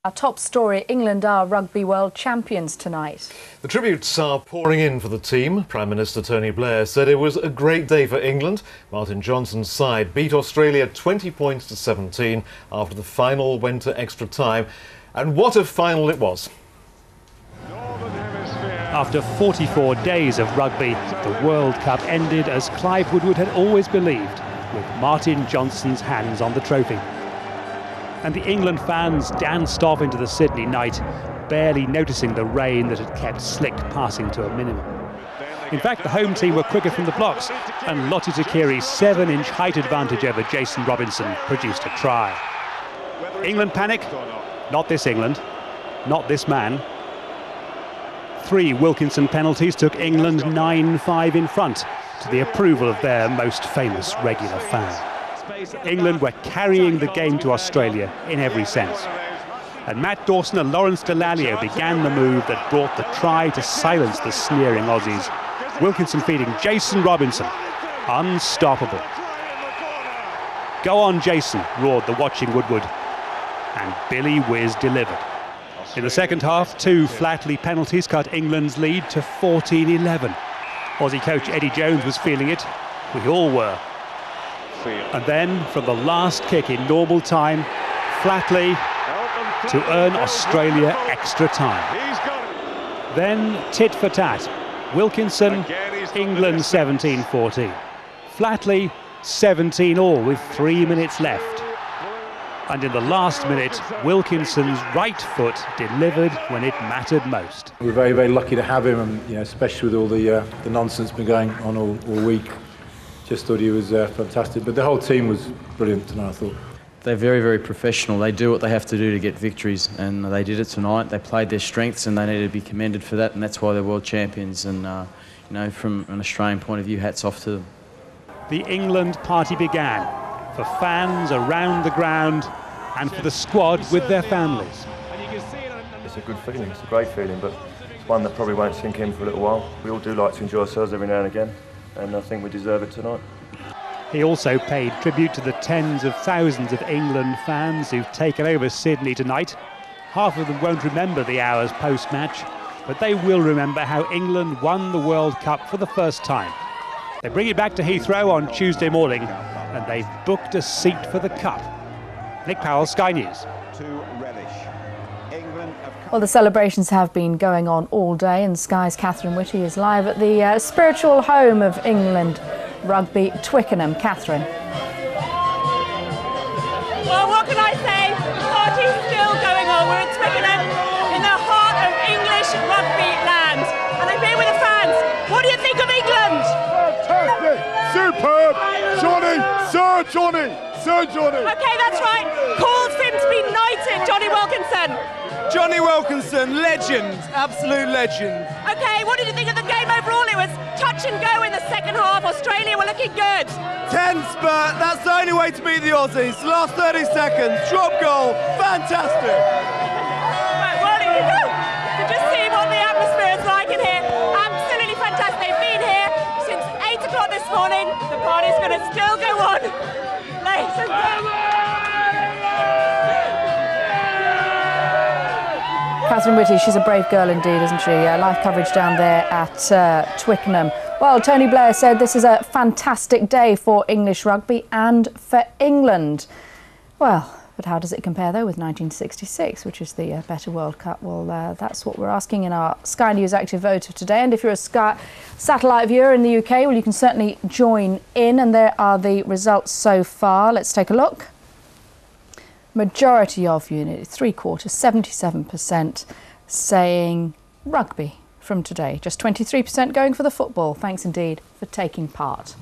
Our top story, England are Rugby World Champions tonight. The tributes are pouring in for the team. Prime Minister Tony Blair said it was a great day for England. Martin Johnson's side beat Australia 20 points to 17 after the final went to extra time. And what a final it was. After 44 days of rugby, the World Cup ended as Clive Woodward had always believed, with Martin Johnson's hands on the trophy. And the England fans danced off into the Sydney night, barely noticing the rain that had kept slick passing to a minimum. In fact, the home team were quicker from the blocks, and Lottie Takiri's 7-inch height advantage over Jason Robinson produced a try. England panic? Not this England, not this man. 3 Wilkinson penalties took England 9-5 in front, to the approval of their most famous regular fan. England were carrying the game to Australia in every sense. And Matt Dawson and Lawrence Dallaglio began the move that brought the try to silence the sneering Aussies. Wilkinson feeding Jason Robinson. Unstoppable. "Go on, Jason," roared the watching Woodward. And Billy Whiz delivered. In the second half, 2 Flatley penalties cut England's lead to 14-11. Aussie coach Eddie Jones was feeling it. We all were. And then, from the last kick in normal time, Flatley to earn Australia extra time. Then, tit for tat. Wilkinson, England 17-14. Flatley, 17-all with 3 minutes left. And in the last minute, Wilkinson's right foot delivered when it mattered most. We're very, very lucky to have him, and especially with all the nonsense been going on all week. Just thought he was fantastic, but the whole team was brilliant tonight, I thought. They're very, very professional. They do what they have to do to get victories, and they did it tonight. They played their strengths, and they need to be commended for that, and that's why they're world champions. And from an Australian point of view, hats off to them. The England party began, for fans around the ground and for the squad with their families. It's a good feeling, it's a great feeling, but it's one that probably won't sink in for a little while. We all do like to enjoy ourselves every now and again, and I think we deserve it tonight. He also paid tribute to the tens of thousands of England fans who've taken over Sydney tonight. Half of them won't remember the hours post-match, but they will remember how England won the World Cup for the first time. They bring it back to Heathrow on Tuesday morning, and they've booked a seat for the Cup. Nick Powell, Sky News. Well, the celebrations have been going on all day, and Sky's Catherine Whitty is live at the spiritual home of England rugby, Twickenham. Catherine. Well, what can I say? The party's still going on. We're at Twickenham, in the heart of English rugby land. And I'm here with the fans. What do you think of England? Fantastic! Superb! Johnny! Sir Johnny! Sir Johnny! OK, that's right. Called for him to be knighted, Johnny Wilkinson. Johnny Wilkinson, legend, absolute legend. OK, what did you think of the game overall? It was touch and go in the second half. Australia were looking good. Tense, but that's the only way to beat the Aussies. Last 30 seconds, drop goal, fantastic. Right, well, you just see what the atmosphere is like in here. Absolutely fantastic. They've been here since 8 o'clock this morning. The party's going to still go on. Ladies and gentlemen. Catherine Whitty, she's a brave girl indeed, isn't she? Live coverage down there at Twickenham. Well, Tony Blair said this is a fantastic day for English rugby and for England. Well, but how does it compare, though, with 1966, which is the better World Cup? Well, that's what we're asking in our Sky News Active Vote of today. And if you're a Sky satellite viewer in the UK, well, you can certainly join in. And there are the results so far. Let's take a look. Majority of you, 3/4, 77%, saying rugby from today. Just 23% going for the football. Thanks indeed for taking part.